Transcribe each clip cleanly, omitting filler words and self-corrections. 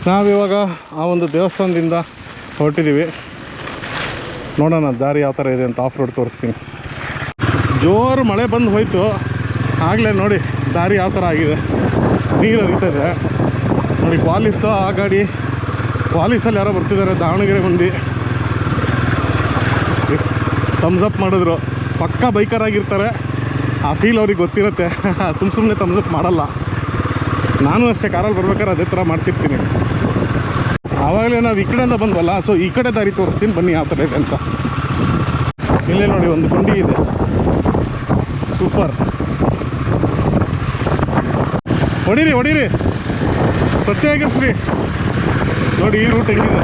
ನಾವಿವಾಗ ಆ ಒಂದು ದೇವಸ್ಥಾನದಿಂದ ಹೊರಟಿದ್ದೀವಿ. ನೋಡೋಣ ದಾರಿ ಯಾವ ಥರ ಇದೆ ಅಂತ ಆಫ್ ರೋಡ್ ತೋರಿಸ್ತೀನಿ. ಜೋರು ಮಳೆ ಬಂದು ಹೋಯಿತು, ಆಗಲೇ ನೋಡಿ ದಾರಿ ಯಾವ ಥರ ಆಗಿದೆ, ನೀರು ಹರಿತದೆ ನೋಡಿ. ಪಾಲಿಸು ಆ ಗಾಡಿ, ಪಾಲಿಸಲ್ಲಿ ಯಾರೋ ಬರ್ತಿದ್ದಾರೆ, ದಾವಣಗೆರೆ ಮಂದಿ ಥಮ್ಸಪ್ ಮಾಡಿದ್ರು. ಪಕ್ಕಾ ಬೈಕರ್ ಆಗಿರ್ತಾರೆ, ಆ ಫೀಲ್ ಅವ್ರಿಗೆ ಗೊತ್ತಿರುತ್ತೆ. ಸುಮ್ಮನೆ ಥಮ್ಸಪ್ ಮಾಡಲ್ಲ. ನಾನು ಅಷ್ಟೇ ಕಾರಲ್ಲಿ ಬರ್ಬೇಕಾದ್ರೆ ಅದೇ ಥರ ಮಾಡ್ತಿರ್ತೀನಿ. ಆವಾಗಲೇ ನಾವು ಈ ಕಡೆಯಿಂದ ಬಂದ್ವಲ್ಲ, ಸೊ ಈ ಕಡೆ ದಾರಿ ತೋರಿಸ್ತೀನಿ ಬನ್ನಿ ಯಾವ ಥರ ಇದೆ ಅಂತ. ಇಲ್ಲೇ ನೋಡಿ ಒಂದು ಗುಂಡಿ ಇದೆ, ಸೂಪರ್. ಹೊಡೀರಿ ಹೊಡೀರಿ, ಪರಿಚಯ ಆಗಿರ್ಸ್ರಿ. ನೋಡಿ ಈ ರೂಟ್ ಹೆಂಗಿದೆ.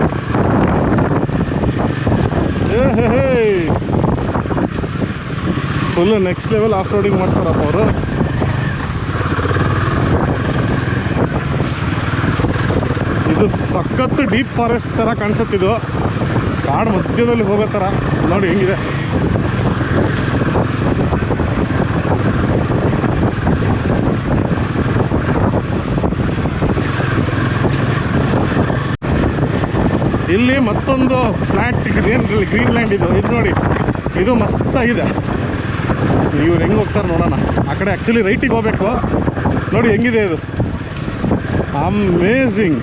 Full next level off roading ಮಾಡ್ತಾರಪ್ಪ ಅವರು. ಇದು ಸಖತ್ತು ಡೀಪ್ ಫಾರೆಸ್ಟ್ ಥರ ಕಾಣಿಸುತ್ತಿದ್ದು, ಕಾಡು ಮಧ್ಯದಲ್ಲಿ ಹೋಗೋ ಥರ. ನೋಡಿ ಹೆಂಗಿದೆ. ಇಲ್ಲಿ ಮತ್ತೊಂದು ಫ್ಲ್ಯಾಟ್ ಗ್ರೀನ್ಲ್ಯಾಂಡ್ ಇದು ನೋಡಿ, ಇದು ಮಸ್ತಾಗಿದೆ. ಇವ್ರು ಹೆಂಗೆ ಹೋಗ್ತಾರೆ ನೋಡೋಣ. ಆ ಕಡೆ ಆ್ಯಕ್ಚುಲಿ ರೈಟಿಗೆ ಹೋಗ್ಬೇಕು. ನೋಡಿ ಹೆಂಗಿದೆ ಇದು, ಅಮೇಝಿಂಗ್.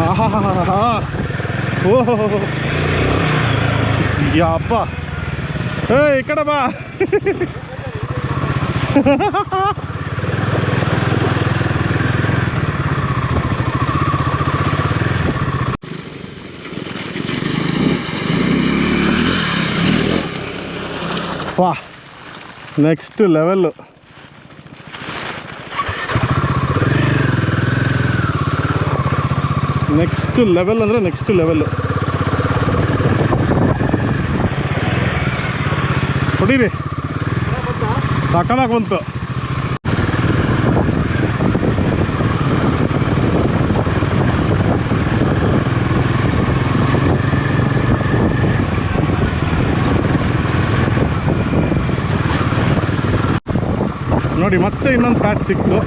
ಆಹಾ, ಓಹೋ ಯಪ್ಪ, ಈ ಕಡೆ ಬಾ. ವಾ, ನೆಕ್ಸ್ಟ್ ಲೆವೆಲ್ಲು. ನೆಕ್ಸ್ಟ್ ಲೆವೆಲ್ ಅಂದರೆ ನೆಕ್ಸ್ಟ್ ಲೆವೆಲ್ಲು. ಹೊಡೀರಿ, ಸಾಕಾದಾಗ ಬಂತು. ನೋಡಿ ಮತ್ತೆ ಇನ್ನೊಂದು ಪ್ಯಾಚ್ ಸಿಕ್ತು,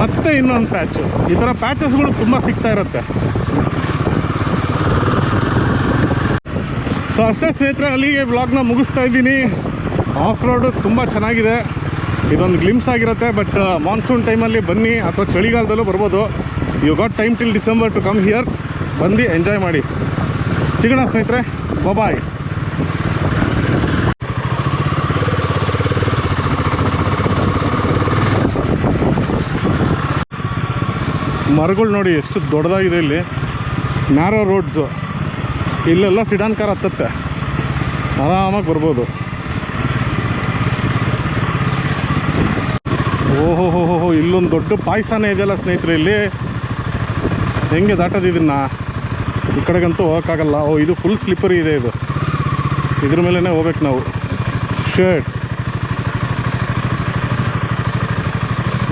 ಮತ್ತೆ ಇನ್ನೊಂದು ಪ್ಯಾಚು. ಈ ಥರ ಪ್ಯಾಚಸ್ಗಳು ತುಂಬ ಸಿಗ್ತಾ ಇರುತ್ತೆ. ಸೊ ಅಷ್ಟೇ ಸ್ನೇಹಿತರೆ, ಅಲ್ಲಿಗೆ ವ್ಲಾಗ್ನ ಮುಗಿಸ್ತಾ ಇದ್ದೀನಿ. ಆಫ್ ರೋಡು ತುಂಬ ಚೆನ್ನಾಗಿದೆ. ಇದೊಂದು ಗ್ಲಿಮ್ಸ್ ಆಗಿರುತ್ತೆ. ಬಟ್ ಮಾನ್ಸೂನ್ ಟೈಮಲ್ಲಿ ಬನ್ನಿ, ಅಥವಾ ಚಳಿಗಾಲದಲ್ಲೂ ಬರ್ಬೋದು. You got time till December to come here. ಬಂದು ಎಂಜಾಯ್ ಮಾಡಿ. ಸಿಗೋಣ ಸ್ನೇಹಿತರೆ, ಬಾಯ್. ಮರಗಳು ನೋಡಿ ಎಷ್ಟು ದೊಡ್ಡದಾಗಿದೆ. ಇಲ್ಲಿ ನ್ಯಾರೋ ರೋಡ್ಸು, ಇಲ್ಲೆಲ್ಲ ಸಿಡಾನ್ ಕಾರ್ ಹತ್ತತ್ತೆ, ಆರಾಮಾಗಿ ಬರ್ಬೋದು. ಓಹೋ, ಇಲ್ಲೊಂದು ದೊಡ್ಡ ಪಾಯಸನೇ ಇದೆಯಲ್ಲ ಸ್ನೇಹಿತರೆ. ಇಲ್ಲಿ ಹೆಂಗೆ ದಾಟೋದು ಇದನ್ನು? ಈ ಕಡೆಗಂತೂ ಹೋಗೋಕ್ಕಾಗಲ್ಲ. ಇದು ಫುಲ್ ಸ್ಲಿಪ್ಪರಿ ಇದೆ. ಇದು ಇದ್ರ ಮೇಲೇ ಹೋಗ್ಬೇಕು ನಾವು. ಶರ್ಟ್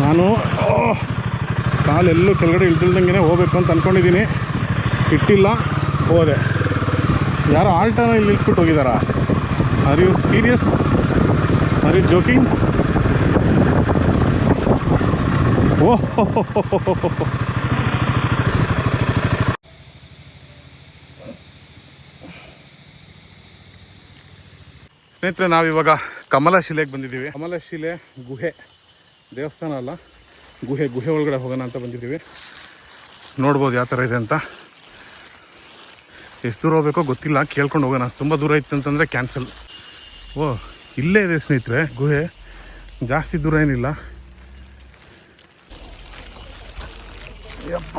ನಾನು ಕಾಲೆಲ್ಲೂ ಕೆಳಗಡೆ ಇಳ್ದಿಲ್ದಂಗೆ ಹೋಗ್ಬೇಕು ಅಂತ ಅಂದ್ಕೊಂಡಿದ್ದೀನಿ. ಇಟ್ಟಿಲ್ಲ, ಹೋದೆ. ಯಾರೋ ಆಲ್ಟನ ಇಲ್ಲಿ ನಿಲ್ಸ್ಬಿಟ್ಟು ಹೋಗಿದ್ದಾರಾ? Are you serious? Are you joking? ಓಹೋ, ಸ್ನೇಹಿತರೆ, ನಾವಿವಾಗ ಕಮಲಶಿಲೆಗೆ ಬಂದಿದ್ದೀವಿ. ಕಮಲಶಿಲೆ ಗುಹೆ, ದೇವಸ್ಥಾನ ಅಲ್ಲ, ಗುಹೆ ಒಳಗಡೆ ಹೋಗೋಣ ಅಂತ ಬಂದಿದ್ದೀವಿ. ನೋಡ್ಬೋದು ಯಾವ ಥರ ಇದೆ ಅಂತ. ಎಷ್ಟು ದೂರ ಹೋಗ್ಬೇಕೋ ಗೊತ್ತಿಲ್ಲ, ಕೇಳ್ಕೊಂಡು ಹೋಗೋಣ. ತುಂಬ ದೂರ ಇತ್ತು ಅಂತಂದರೆ ಕ್ಯಾನ್ಸಲ್. ಇಲ್ಲೇ ಇದೆ ಸ್ನೇಹಿತರೆ ಗುಹೆ, ಜಾಸ್ತಿ ದೂರ ಏನಿಲ್ಲ. ಯಪ್ಪ,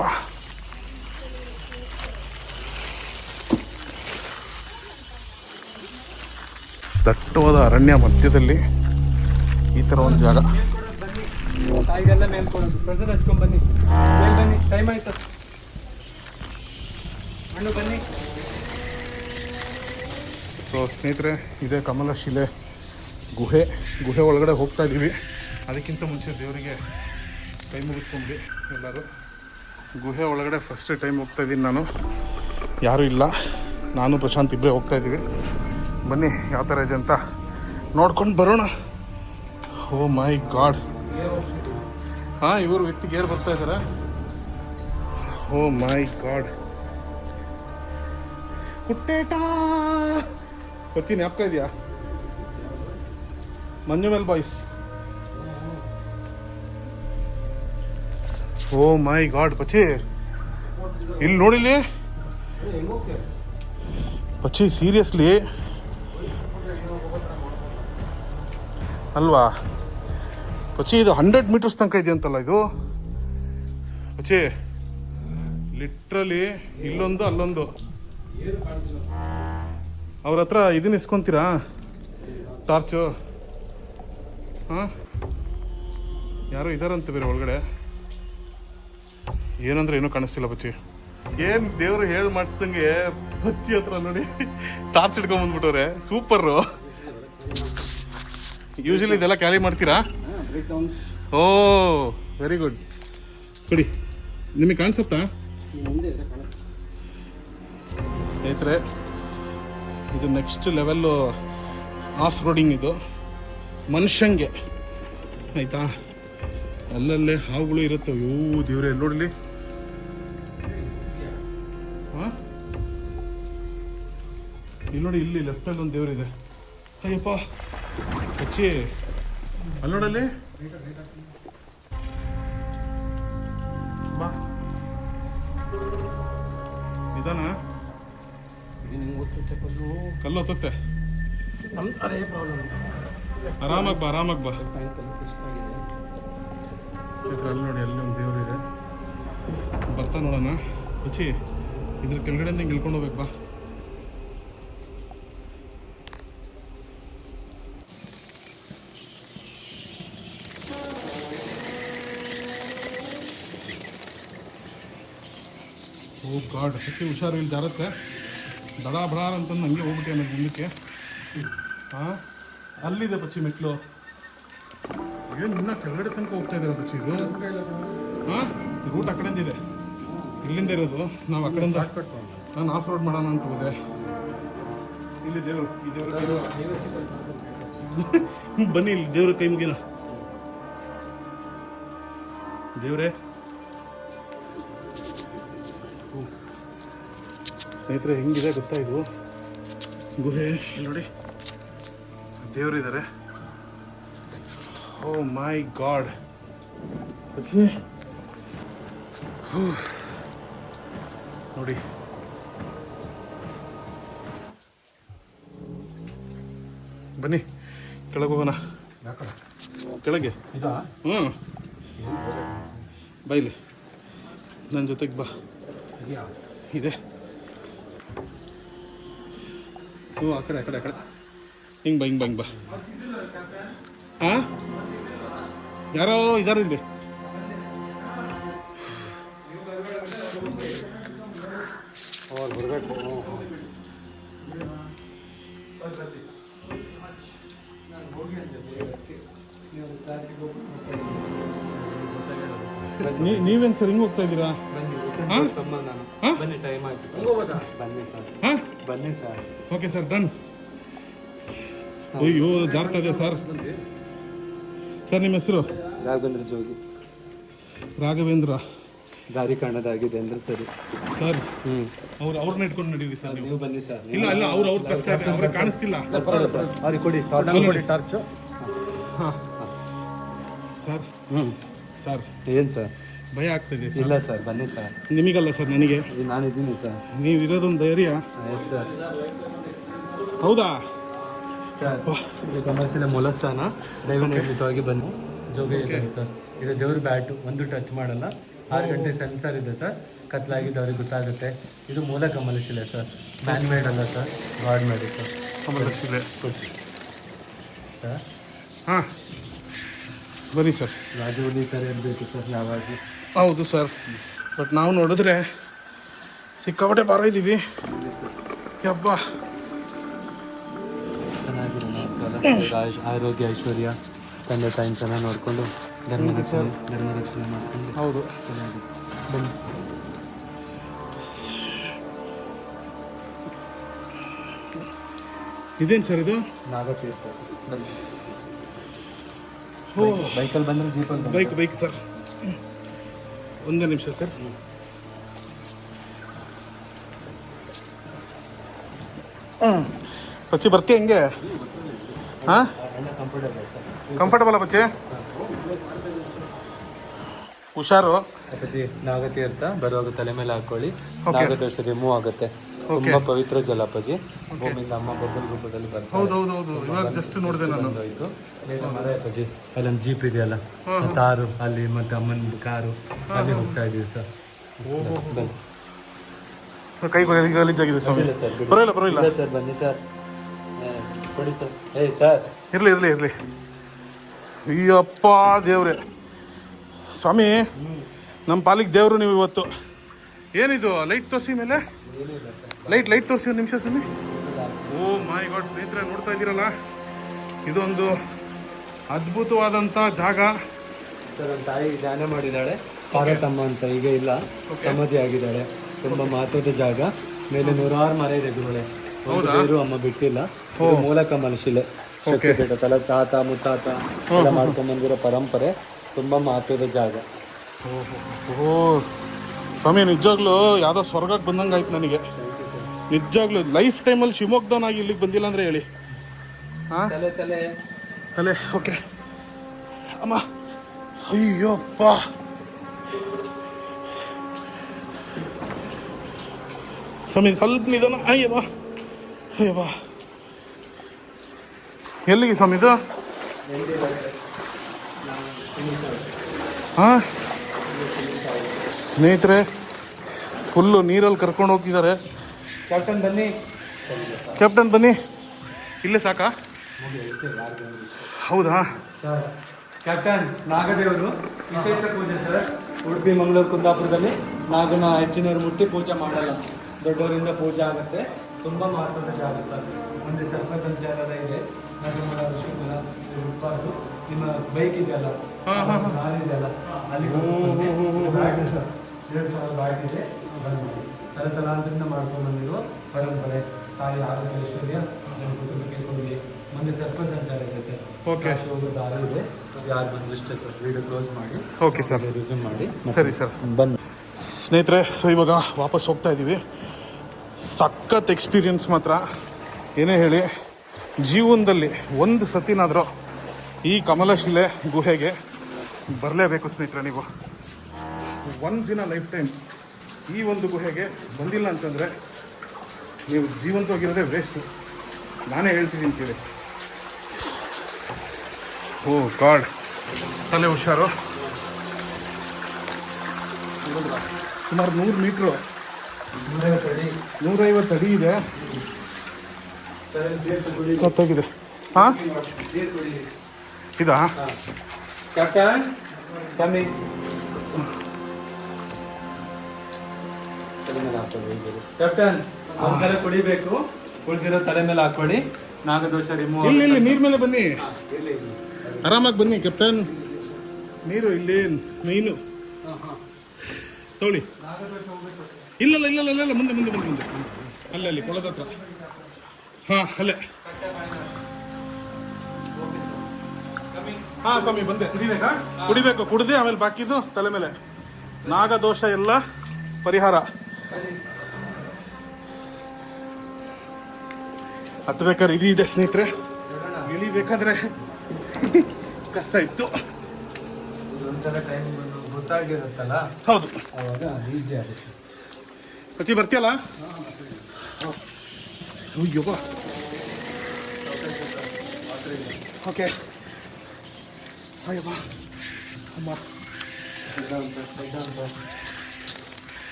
ದಟ್ಟವಾದ ಅರಣ್ಯ ಮಧ್ಯದಲ್ಲಿ ಈ ಥರ ಒಂದು ಜಾಗ. ಕಾಯಿಗೆಲ್ಲ ಮೇಲ್ಕೊಡೋದು, ಪ್ರಸಾದ ಹಚ್ಕೊಂಡು ಬನ್ನಿ. ಬನ್ನಿ, ಟೈಮ್ ಆಯ್ತು. ಹಣ್ಣು ಬನ್ನಿ. ಸೊ ಸ್ನೇಹಿತರೆ, ಇದೇ ಕಮಲಶಿಲೆ ಗುಹೆ ಒಳಗಡೆ ಹೋಗ್ತಾ ಇದ್ದೀವಿ. ಅದಕ್ಕಿಂತ ಮುಂಚೆ ದೇವರಿಗೆ ಕೈ ಮುಗಿಸ್ಕೊಂಡ್ವಿ ಎಲ್ಲರೂ. ಗುಹೆ ಒಳಗಡೆ ಫಸ್ಟ್ ಟೈಮ್ ಹೋಗ್ತಾ ಇದ್ದೀನಿ ನಾನು, ಯಾರೂ ಇಲ್ಲ. ನಾನು ಪ್ರಶಾಂತ್ ಇಬ್ಬರೇ ಹೋಗ್ತಾ ಇದ್ದೀವಿ. ಬನ್ನಿ ಯಾವ ಥರ ಇದೆ ಅಂತ ನೋಡ್ಕೊಂಡು ಬರೋಣ. ಓ ಮೈ ಗಾಡ್, ಹಾಂ, ಇವರು ವಿತ್ ಗೇರ್ ಬರ್ತಾ ಇದ್ದಾರೆ. ಓ ಮೈ ಗಾಡ್, ಕುಟ್ಟೇಟಾ ಬರ್ತೀನಿ. ಆಗ್ತಾ ಇದೆಯಾ ಮಂಜುಮೇಲ್ ಬಾಯ್ಸ್? ಓ ಮೈ ಗಾಡ್ ಪಚ್ಚಿ, ಇಲ್ಲಿ ನೋಡಿಲಿ ಪಚ್ಚಿ, ಸೀರಿಯಸ್ಲಿ ಅಲ್ವಾ ಪಚ್ಚಿ? ಇದು 100 ಮೀಟರ್ಸ್ ತನಕ ಇದೆಯಂತಲ್ಲ ಇದು ಪಚ್ಚಿ. ಲಿಟ್ರಲಿ ಇಲ್ಲೊಂದು ಅಲ್ಲೊಂದು. ಅವ್ರ ಹತ್ರ ಇದನ್ನ ಇಸ್ಕೊಂತೀರಾ, ಟಾರ್ಚು? ಹಾಂ, ಯಾರೋ ಇದಾರಂತೆ ಬೇರೆ ಒಳಗಡೆ. ಏನಂದ್ರೆ ಏನೂ ಕಾಣಿಸ್ತಿಲ್ಲ ಬಚ್ಚಿ. ಏನು ದೇವರು ಹೇಳಿ ಮಾಡಿಸ್ದಂಗೆ ಬಚ್ಚಿ ಹತ್ರ ನೋಡಿ ಟಾರ್ಚ್ ಹಿಡ್ಕೊಂಬಂದ್ಬಿಟ್ಟವ್ರೆ. ಸೂಪರು. ಯೂಶಲಿ ಇದೆಲ್ಲ ಕ್ಯಾರಿ ಮಾಡ್ತೀರಾ? ಓ ವೆರಿ ಗುಡ್. ಕೊಡಿ, ನಿಮಗೆ ಕಾಣಿಸುತ್ತಾ ಸ್ನೇಹಿತರೆ? ಇದು ನೆಕ್ಸ್ಟ್ ಲೆವೆಲ್ಲು ಆಫ್ ರೋಡಿಂಗ್. ಇದು ಮನುಷ್ಯಂಗೆ ಆಯಿತಾ? ಅಲ್ಲಲ್ಲೇ ಹಾವುಗಳು ಇರುತ್ತೆ. ಅಯ್ಯೋ ದೇವ್ರೆ, ನೋಡಲಿ. ಹಾಂ, ಇಲ್ಲಿ ನೋಡಿ, ಇಲ್ಲಿ ಲೆಫ್ಟಲ್ಲಿ ಒಂದು ದೇವರಿದೆ. ಅಯ್ಯಪ್ಪ ಹಚ್ಚಿ, ಅಲ್ಲಿ ನೋಡಲ್ಲಿ. ಬಾ, ನಿಧಾನ. ಕಲ್ಲು ಹೊತ್ತತ್ತೆ. ಆರಾಮಾಗಿ ಬಾ, ಆರಾಮಾಗಿ ಬಾ. ಅಲ್ಲಿ ನೋಡಿ, ಅಲ್ಲಿ ಒಂದು ದೇವರಿದೆ. ಬರ್ತಾ ನೋಡೋಣ ಹಚ್ಚಿ. ಇದ್ರ ಕೆಳಗಡೆ ಹಿಂಗೆ ಇಳ್ಕೊಂಡು ಹೋಗ್ಬೇಕು. ಬಾ. ಓ ಗಾಡ್ ಹಚ್ಚಿ, ಹುಷಾರು, ಇಲ್ಲಿ ಜಾರತ್ತೆ. ದಡ ಬಡಾರ ಅಂತಂದು ಹಂಗೆ ಹೋಗ್ಬಿಟ್ಟೆ ಆಮೇಲೆ ಮುಂದಕ್ಕೆ. ಹಾಂ, ಅಲ್ಲಿದೆ ಪಚ್ಚಿ ಮೆಟ್ಲು. ಏನು ಇನ್ನೂ ಕೆಳಗಡೆ ತನಕ ಹೋಗ್ತಾ ಇದ್ದಾರೆ ಪಚ್ಚಿ. ಇದು ಹಾಂ, ರೂಟ್ ಆ ಕಡೆಯಿಂದ ಇದೆ, ಇಲ್ಲಿಂದ ಇರೋದು. ನಾವು ಆ ಕಡೆಯಿಂದ ನಾನು ಆಫ್ ರೋಡ್ ಮಾಡೋಣ ಅಂತ ಹೋದೆ. ಇಲ್ಲಿ ದೇವರು, ಈ ದೇವ್ರ ಬನ್ನಿ, ಇಲ್ಲಿ ದೇವ್ರ ಕೈ ಮುಗಿನ. ದೇವ್ರೇ ಸ್ನೇಹಿತರೆ, ಹೆಂಗಿದೆ ಗೊತ್ತಾ ಇದು ಗುಹೆ? ಇಲ್ಲಿ ನೋಡಿ, ದೇವರಿದ್ದಾರೆ. ಓ ಮೈ ಗಾಡ್ ನೋಡಿ. ಬನ್ನಿ ಕೆಳಗೆ ಹೋಗೋಣ. ಕೆಳಗೆ? ಹ್ಞೂ, ಬೈಲಿ ನನ್ನ ಜೊತೆಗೆ ಬಾ. ಇದೆ. ಹ್ಞೂ, ಆ ಕಡೆ ಆ ಕಡೆ ಆ ಕಡೆ. ಹಿಂಗೆ ಬಾ, ಹಿಂಗೆ ಬಾ, ಹಿಂಗೆ ಬಾ. ಹಾಂ, ಯಾರೋ ಇದಾರೆ ಇಲ್ಲಿ. ಬರಬೇಕು. ನೀವೇನು ಸರ್ ಹಿಂಗೆ ಹೋಗ್ತಾ ಇದ್ದೀರಾ? ಬನ್ನಿ, ಟೈಮ್ ಆಯ್ತು. ಬನ್ನಿ ಸರ್. ಹಾಂ, ಬನ್ನಿ ಸರ್. Okay sir, done. ಅಯ್ಯೋ ಜಾರ್ತಾ ಇದೆ ಸರ್. ಸರ್ ನಿಮ್ಮ ಹೆಸರು? ರಾಘವೇಂದ್ರ ಜೋಗಿ. ರಾಘವೇಂದ್ರ. ದಾರಿ ಕಾಣೋದಾಗಿದೆ ಅಂದ್ರೆ ಸರಿ ಸರ್. ಅವ್ರನ್ನ ಇಟ್ಕೊಂಡು ನಡೀರಿ ಸರ್. ನೀವು ಬನ್ನಿ ಸರ್. ಇಲ್ಲ ಇಲ್ಲ, ಅವ್ರ ಕಷ್ಟ ಇದೆ, ಅವ್ರಿಗೆ ಕಾಣಿಸ್ತಿಲ್ಲ. ಅವ್ರಿಗೆ ಕೊಡಿ ಟಾರ್ಚು. ಹಾಂ ಸರ್. ಸರ್ ಏನು ಸರ್? ಭಯ ಆಗ್ತಿದೆ. ಇಲ್ಲ ಸರ್, ಬನ್ನಿ ಸರ್. ನಿಮಗಲ್ಲ ಸರ್, ನನಗೆ. ನಾನಿದ್ದೀನಿ ಸರ್. ನೀವು ಇರೋದೊಂದು ಧೈರ್ಯ. ಸರ್. ಹೌದಾ ಸರ್? ಇದು ಕಮರ್ಷಿಯಲ್ ಮೂಲಸ್ಥಾನ. ದೈವನಿರ್ಮಿತವಾಗಿ ಬನ್ನಿ. ಜೋಗಿ ಇದ್ದಾರೆ ಸರ್. ಇದು ದೇವ್ರ ಬ್ಯಾಟು, ಒಂದು ಟಚ್ ಮಾಡಲ್ಲ. 6 ಗಂಟೆ ಸೆನ್ಸರ್ ಇದೆ ಸರ್. ಕತ್ಲಾಗಿದ್ದು ಅವ್ರಿಗೆ ಗೊತ್ತಾಗುತ್ತೆ. ಇದು ಮೂಲ ಕಮಲಶಿಲೆ ಸರ್, ಮ್ಯಾನ್ ಮೇಡ್ ಅಲ್ಲ sir, god made sir. Kamalashile ಕೊಟ್ಟು ಸರ್. ಹಾಂ, ಬನ್ನಿ ಸರ್. ರಾಜವಲ್ಲಿ ಥರ ಇರಬೇಕು ಸರ್ ಯಾವಾಗ. ಹೌದು ಸರ್, ಬಟ್ ನಾವು ನೋಡಿದ್ರೆ ಸಿಕ್ಕಾಪಟ್ಟೆ ಭಾರ ಇದ್ದೀವಿ. ಯಬ್ಬ, ಚೆನ್ನಾಗಿರೋಣ. ಆರೋಗ್ಯ ಐಶ್ವರ್ಯ ತಂದೆ ತಾಯಿನ ಚೆನ್ನಾಗಿ ನೋಡಿಕೊಂಡು ಧರ್ಮ ರಕ್ಷಣೆ ಮಾಡ್ಕೊಂಡು. ಹೌದು, ಚೆನ್ನಾಗಿ ಬನ್ನಿ. ಇದೇನು ಸರ್ ಇದು? ನಾಗತೀರ್ಥ. ಬನ್ನಿ. ಓ, ಬೈಕಲ್ಲಿ ಬಂದರೆ ಜೀಪಲ್ಲಿ ಬೈಕ್ ಸರ್. ಒಂದೇ ನಿಮಿಷ ಸರ್. ಪಚ್ಚಿ ಬರ್ತೀಯ ಹಿಂಗೆ? ಹಾಂ, ಕಂಫರ್ಟಬಲ್ ಪಚ್ಚಿ? ಹುಷಾರು. ಅಪ್ಪಾಜಿ ನಾಗತೀರ್ಥ ಬರುವಾಗ ತಲೆ ಮೇಲೆ ಹಾಕೊಳ್ಳಿ. ನಾಗದೋಷ ರಿಮೂವ್ ಆಗುತ್ತೆ. ತುಂಬಾ ಪವಿತ್ರ ಜಲ ಅಪ್ಪಾಜಿ. ಭೂಮಿಯಿಂದ ಅಮ್ಮ ಬಬ್ಬಲ್ ರೂಪದಲ್ಲಿ ಬರ್ತಾರೆ. ಹೌದೌದು, ಇವಾಗ ಜಸ್ಟ್ ನೋಡಿದೆ ನಾನು. ಆಯ್ತು ಮೇಲೆ ಮರ ಅಪ್ಪಾಜಿ. ಅಲ್ಲೊಂದು ಜೀಪ್ ಇದೆಯಲ್ಲ, ಕಾರು ಅಲ್ಲಿ, ಮತ್ತೆ ಅಮ್ಮನ ಕಾರು ಅಲ್ಲಿ ಹೋಗ್ತಾ ಇದೀವಿ ಸರ್. ಕೈ ಗಲೀಜಾಗಿದೆ ಸ್ವಾಮಿ. ಪರವಾಗಿಲ್ಲ ಸರ್, ಬನ್ನಿ ಸರ್, ಕೊಡಿ ಸರ್. ಸರ್ ಇರ್ಲಿ. ಅಯ್ಯಪ್ಪ ದೇವ್ರೆ ಸ್ವಾಮಿ, ನಮ್ಮ ಪಾಲಿಗೆ ದೇವರು ನೀವು ಇವತ್ತು. ಏನಿದು ಲೈಟ್ ತೋರಿಸಿ ಮೇಲೆ? ಲೈಟ್ ತೋರಿಸಿ ಒಂದು ನಿಮಿಷ ಸ್ವಾಮಿ. ಓ ಮೈ ಗಾಡ್ ಸ್ನೇಹಿತರೆ, ನೋಡ್ತಾ ಇದ್ದೀರಲ್ಲ, ಇದೊಂದು ಅದ್ಭುತವಾದಂಥ ಜಾಗ. ಸರ್, ನನ್ನ ತಾಯಿ ಧ್ಯಾನ ಮಾಡಿದ್ದಾಳೆ, ಪಾರ್ವತಮ್ಮ ಅಂತ, ಈಗ ಇಲ್ಲ, ಸಮಾಧಿ ಆಗಿದ್ದಾಳೆ. ತುಂಬಾ ಮಹತ್ವದ ಜಾಗ. ಮೇಲೆ 106 ಮರ ಇದೆ ಗುರುಳೆ. ದೇವರು ಅಮ್ಮ ಬಿಟ್ಟಿಲ್ಲ. ಮೂಲಕಮಲ ಶಿಲೆ, ಶಕ್ತಿಪೀಠ, ತಲೆ ತಾತ ಮುತ್ತಾತ ಎಲ್ಲ ಮಾಡ್ಕೊಂಡ್ ಬಂದಿರೋ ಪರಂಪರೆ. ತುಂಬಾ ಮಹತ್ವದ ಜಾಗ. ಓಹೋ ಸ್ವಾಮಿ, ನಿಜವಾಗ್ಲೂ ಯಾವುದೋ ಸ್ವರ್ಗಕ್ಕೆ ಬಂದಂಗೆ ಆಯ್ತು ನನಗೆ. ನಿಜವಾಗ್ಲೂ ಲೈಫ್ ಟೈಮಲ್ಲಿ ಶಿವಮೊಗ್ಗದವನಾಗಿ ಇಲ್ಲಿಗೆ ಬಂದಿಲ್ಲ ಅಂದರೆ ಹೇಳಿ. ಹಾಂ, ತಲೆ ಓಕೆ ಅಮ್ಮ. ಅಯ್ಯೋಪ್ಪ, ಸ್ವಾಮಿ ಸ್ವಲ್ಪ ನಿಧಾನ. ಅಯ್ಯಪ್ಪ, ಎಲ್ಲಿಗೆ ಸ್ವಾಮಿ ಇದು? ಹಾಂ ಸ್ನೇಹಿತರೆ, ಫುಲ್ಲು ನೀರಲ್ಲಿ ಕರ್ಕೊಂಡು ಹೋಗ್ತಿದ್ದಾರೆ. ಕ್ಯಾಪ್ಟನ್ ಬನ್ನಿ. ಇಲ್ಲೇ ಸಾಕಾ? ಹೌದಾ ಕ್ಯಾಪ್ಟನ್ ನಾಗದೇವರು ವಿಶೇಷ ಪೂಜೆ ಸರ್. ಉಡುಪಿ, ಮಂಗಳೂರು, ಕುಂದಾಪುರದಲ್ಲಿ ನಾಗನ ಹೆಚ್ಚಿನವ್ರು ಮುಟ್ಟಿ ಪೂಜೆ ಮಾಡಲ್ಲ, ದೊಡ್ಡವರಿಂದ ಪೂಜೆ ಆಗುತ್ತೆ. ತುಂಬಾ ಮಹತ್ವದ ಜಾಗ ಸರ್. ಮುಂದೆ ಸರ್ಪ ಸಂಚಾರದ ಇದೆ. ನಗಮಲ, ಋಷಿಮಲ, ಉತ್ಪಾದು. ನಿಮ್ಮ ಬೈಕ್ ಇದೆಯಲ್ಲ, ಕಾರ್ ಇದೆಯಲ್ಲ, ಅಲ್ಲಿ ಸರ್ 2,000 ಬ್ಯಾಟ್ ಇದೆ. ತಲತಲಾಂತರಿಂದ ಮಾಡ್ಕೊಂಡು ಬಂದಿರೋ ಪರಂಪರೆ. ತಾಯಿ ಆರೋಗ್ಯ ಐಶ್ವರ್ಯ ನಮ್ಮ ಕುಟುಂಬಕ್ಕೆ ಕೊಡಲಿ. ಮುಂದೆ ಸರ್ಪ ಸಂಚಾರ ಇದೆ ಸರ್. ಓಕೆ, ಹೋಗೋ ದಾರಿ ಇದೆ. ಯಾರು ಬಂದಿಷ್ಟೇ ಸರ್, ವಿಡಿಯೋ ಕ್ಲೋಸ್ ಮಾಡಿ. ಓಕೆ ಸರ್, ರಿಸ್ಯೂಮ್ ಮಾಡಿ. ಸರಿ ಸರ್, ಬನ್ನಿ ಸ್ನೇಹಿತರೆ. ಸೊ ಇವಾಗ ವಾಪಸ್ ಹೋಗ್ತಾ ಇದ್ದೀವಿ. ಸಖತ್ ಎಕ್ಸ್ಪೀರಿಯನ್ಸ್ ಮಾತ್ರ. ಏನೇ ಹೇಳಿ, ಜೀವನದಲ್ಲಿ ಒಂದು ಸತಿನಾದರೂ ಈ ಕಮಲಶಿಲೆ ಗುಹೆಗೆ ಬರಲೇಬೇಕು ಸ್ನೇಹಿತರೆ. ನೀವು once in a life time ಈ ಒಂದು ಗುಹೆಗೆ ಬಂದಿಲ್ಲ ಅಂತಂದರೆ ನೀವು ಜೀವಂತವಾಗಿರೋದೇ ವೇಸ್ಟು. ನಾನೇ ಹೇಳ್ತಿದ್ದೀನಿ ಕೇಳಿ. ಓ ಗಾಡ್, ತಲೆ ಹುಷಾರು. ಸುಮಾರು 100 ಮೀಟ್ರು, 150 ಅಡಿ ಇದೆ. ಗೊತ್ತಾಗಿದೆ. ಹಾಂ, ಇದಾ ಕ್ಯಾಪ್ಟನ್ ಕಮ್ಮಿ ತಲೆ ಮೇಲೆ ಹಾಕೊಳ್ಳಿ. ಕ್ಯಾಪ್ಟನ್ ಒಂದ್ಸಲ ಕುಡಿಬೇಕು, ಕುಡಿದಿರೋ ತಲೆ ಮೇಲೆ ಹಾಕೊಳ್ಳಿ. ನಾಗದೋಷ ರಿಮೂವ್. ಇಲ್ಲಿ ನೀರ್ ಮೇಲೆ ಬನ್ನಿ, ಆರಾಮಾಗಿ ಬನ್ನಿ ಕ್ಯಾಪ್ಟನ್. ನೀರು ಇಲ್ಲಿ, ಮೀನು ತಗೊಳ್ಳಿ. ಇಲ್ಲ, ಮುಂದೆ ಅಲ್ಲಿ ಕೊಳದ ಹತ್ರ. ಹಾಂ, ಅಲ್ಲೇ. ಹಾಂ ಸ್ವಾಮಿ, ಬಂದೆ. ಕುಡಿಬೇಕು, ಕುಡಿದು ಆಮೇಲೆ ಬಾಕಿದು ತಲೆ ಮೇಲೆ. ನಾಗದೋಷ ಎಲ್ಲ ಪರಿಹಾರ. ಹತ್ಬೇಕಾದ್ರೆ ಇದು ಇದೆ ಸ್ನೇಹಿತರೆ. ಇಳಿಬೇಕಾದ್ರೆ ಕಷ್ಟ ಇತ್ತು. ಒಂದ್ಸಲ ಟೈಮ್ ಗೊತ್ತಾಗಿರುತ್ತಲ್ಲ, ಹೌದು, ಅವಾಗ ಈಸಿ ಆಗುತ್ತೆ. ಪಚ್ಚಿ ಬರ್ತೀಯಲ್ಲ? ಅಯ್ಯೋ, ಓಕೆ. ಅಯ್ಯಪ್ಪ ಅಮ್ಮ.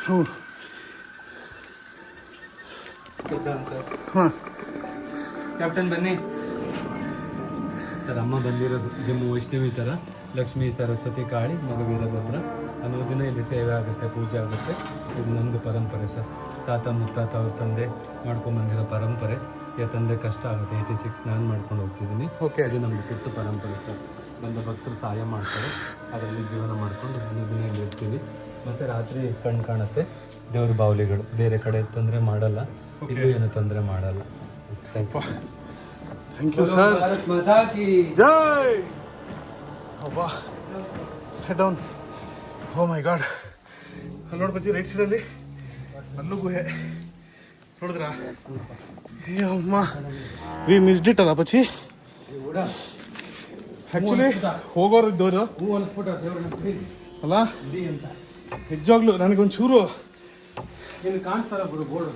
ಹ್ಞೂ, ಹಾಂ ಕ್ಯಾಪ್ಟನ್ ಬನ್ನಿ ಸರ್. ಅಮ್ಮ ಬಂದಿರೋದು ಜಮ್ಮು ವೈಷ್ಣವಿ ಥರ, ಲಕ್ಷ್ಮೀ ಸರಸ್ವತಿ ಕಾಳಿ ಮಗ ವೀರಭದ್ರ ಅನ್ನೋ ದಿನ ಇಲ್ಲಿ ಸೇವೆ ಆಗುತ್ತೆ, ಪೂಜೆ ಆಗುತ್ತೆ. ಇದು ನಮ್ಮದು ಪರಂಪರೆ ಸರ್. ತಾತ ಮುತ್ತಾತ ಅವ್ರ ತಂದೆ ಮಾಡ್ಕೊಂಡ್ಬಂದಿರೋ ಪರಂಪರೆ. ಈಗ ತಂದೆ ಕಷ್ಟ ಆಗುತ್ತೆ, 86 ನಾನು ಮಾಡ್ಕೊಂಡು ಹೋಗ್ತಿದ್ದೀನಿ. ಇದು ನಮ್ಮದು ಪುಟ್ಟ ಪರಂಪರೆ ಸರ್. ಬಂದ ಭಕ್ತರು ಸಹಾಯ ಮಾಡ್ತಾರೆ, ಅದರಲ್ಲಿ ಜೀವನ ಮಾಡ್ಕೊಂಡು ದಿನ ಇಲ್ಲಿ ಇರ್ತೀವಿ. ಮತ್ತು ರಾತ್ರಿ ಕಣ್ಣು ಕಾಣುತ್ತೆ ದೇವ್ರ ಬಾವಲಿಗಳು. ಬೇರೆ ಕಡೆ ತೊಂದರೆ ಮಾಡಲ್ಲ, ಇಲ್ಲಿ ಏನು ತೊಂದರೆ ಮಾಡಲ್ಲ. Thank you sir. ಜೈ. ಅಬ್ಬಾ, head down. Oh my god, ಅಲ್ಲಿ ನೋಡಿ ಬಜ್ಜಿ ರೈಟ್ ಸೈಡಲ್ಲಿ ಅಲ್ಲೂ ಗುಹೆ ನೋಡಿದ್ರಾ? ಏ ಅಮ್ಮ, ವಿ ಮಿಸ್ಡ್ ಇಟ್ ಅಲ್ಲ ಬಚ್ಚಿ. ಆ್ಯಕ್ಚುಲಿ ಹೋಗೋರು ಇದ್ದವರು ಅಲ್ಲ, ನಿಜವಾಗ್ಲೂ ನನಗೊಂಚೂರು ಕಾಣಿಸ್ತಾರ board.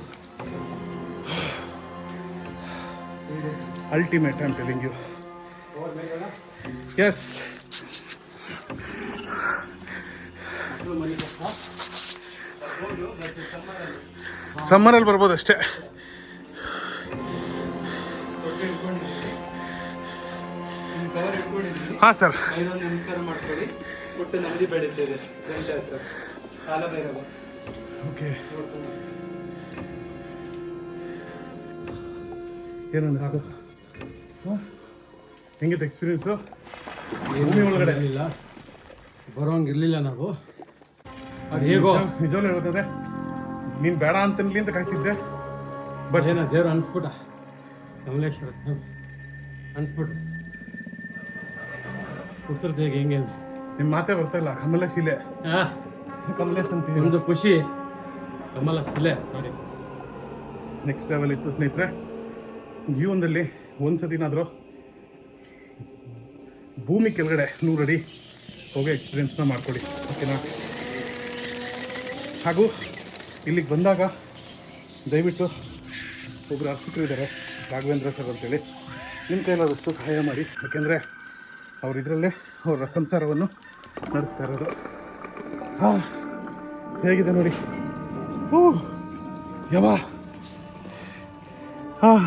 Ultimate I am telling you. Yes, ಸಮ್ಮರಲ್ಲಿ ಬರ್ಬೋದು ಅಷ್ಟೇ. ಹಾಂ ಸರ್, ನಮಸ್ಕಾರ ಮಾಡ್ಕೊಳ್ಳಿ. ಪುಟ್ಟ ನಂದಿ ಬೆಳೀತಿದೆ ಗಂಟೆ ಹತ್ರ, ಕಾಲಭೈರವ. ಓಕೆ, ಏನಂದ್ರೆ ಹೆಂಗಿತ್ತು ಎಕ್ಸ್ಪೀರಿಯನ್ಸು? ಭೂಮಿ ಒಳಗಡೆ ಇಲ್ಲ, ಬರೋಂಗಿರ್ಲಿಲ್ಲ ನಾವು. ಅದು ಹೇಗೋ ನಿಜವೂ ಹೇಳ್ತದೆ, ನೀನು ಬೇಡ ಅಂತನ್ಲಿ ಅಂತ ಕಾಯ್ತಿದ್ದೆ. ಬಟ್ ಏನೋ ದೇವ್ರು ಅನ್ಸ್ಬಿಟ್ಟ, ಕಮಲೇಶ್ವರ ಅನ್ಸ್ಬಿಟ್ಟು ಕುಸಿರ್ದು ಹೇಗೆ ಹೆಂಗೆ ನಿಮ್ಮ ಮಾತೇ ಬರ್ತಾ ಇಲ್ಲ. ಕಮಲ ಶಿಲೆ, ಕಮಲೇಶ್ ಅಂತೀವಿ. ಒಂದು ಖುಷಿ, ಕಮಲ ಶಿಲೆ ನೋಡಿ. ನೆಕ್ಸ್ಟ್ ಲೆವೆಲ್ ಇತ್ತು ಸ್ನೇಹಿತರೆ. ಜೀವನದಲ್ಲಿ ಒಂದ್ಸತಿನಾದರೂ ಭೂಮಿ ಕೆಳಗಡೆ 100 ಅಡಿ ಹೋಗೋ ಎಕ್ಸ್ಪೀರಿಯನ್ಸ್ನ ಮಾಡ್ಕೊಡಿ, ಓಕೆನಾ? ಹಾಗೂ ಇಲ್ಲಿಗೆ ಬಂದಾಗ ದಯವಿಟ್ಟು ಒಬ್ಬರು ಅರ್ಚಕರು ಇದ್ದಾರೆ, ರಾಘವೇಂದ್ರ ಸರ್ ಅಂತೇಳಿ, ನಿಮ್ಮ ಕೈಲಾದಷ್ಟು ಸಹಾಯ ಮಾಡಿ. ಯಾಕೆಂದರೆ ಅವ್ರು ಇದರಲ್ಲೇ ಅವರ ಸಂಸಾರವನ್ನು ನಡೆಸ್ತಾ ಇರೋದು. ಹಾಂ, ಹೇಗಿದೆ ನೋಡಿ. ಹೂ ಯವ, ಹಾಂ,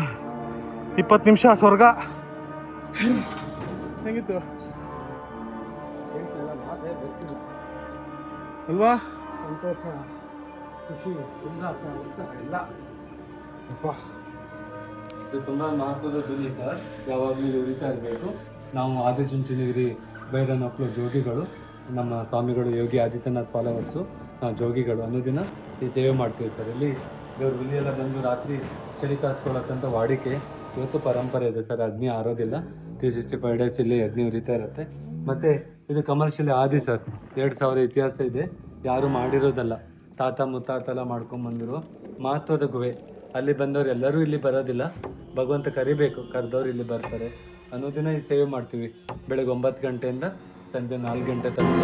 20 ನಿಮಿಷ ಸ್ವರ್ಗ. ಹೆಂಗಿತ್ತು ಅಲ್ವಾ? ಸಂತೋಷ, ಖುಷಿ, ಉಲ್ಲಾಸ, ಉತ್ಸಾಹ ಎಲ್ಲ. ಇದು ತುಂಬ ಮಹತ್ವದ ಧ್ವನಿ ಸರ್, ಯಾವಾಗಲೂ ಉರಿತಾ ಇರಬೇಕು. ನಾವು ಆದಿಚುಂಚನಗಿರಿ ಭೈರವನಕ್ಕಳು ಜೋಗಿಗಳು, ನಮ್ಮ ಸ್ವಾಮಿಗಳು ಯೋಗಿ ಆದಿತ್ಯನಾಥ್ ಫಾಲೋವರ್ಸು, ನಾವು ಜೋಗಿಗಳು ಅನ್ನೋದಿನ ಈ ಸೇವೆ ಮಾಡ್ತೀವಿ ಸರ್. ಇಲ್ಲಿ ದೇವ್ರ ಹುಲಿಯೆಲ್ಲ ಬಂದು ರಾತ್ರಿ ಚಳಿ ಕಾಸ್ಕೊಳ್ಳೋಕ್ಕಂತ ವಾಡಿಕೆ ಇವತ್ತು ಪರಂಪರೆ ಇದೆ ಸರ್. ಅಗ್ನಿ ಆರೋದಿಲ್ಲ, 365 ಡೇಸ್ ಇಲ್ಲಿ ಅಗ್ನಿ ಉರಿತಾ ಇರುತ್ತೆ. ಮತ್ತು ಇದು ಕಮರ್ಷಿಯಲ್ ಆದಿ ಸರ್, 2000 ಇತಿಹಾಸ ಇದೆ, ಯಾರು ಮಾಡಿರೋದಲ್ಲ, ತಾತ ಮುತ್ತಾತೆಲ್ಲ ಮಾಡ್ಕೊಂಬಂದಿರೋ ಮಹತ್ವದ ಗುಹೆ. ಅಲ್ಲಿ ಬಂದವರು ಎಲ್ಲರೂ ಇಲ್ಲಿ ಬರೋದಿಲ್ಲ, ಭಗವಂತ ಕರಿಬೇಕು, ಕರೆದವ್ರು ಇಲ್ಲಿ ಬರ್ತಾರೆ ಅನ್ನೋದಿನ ಈ ಸೇವೆ ಮಾಡ್ತೀವಿ. ಬೆಳಗ್ಗೆ 9 ಗಂಟೆಯಿಂದ ಸಂಜೆ 4 ಗಂಟೆ ತನಕ.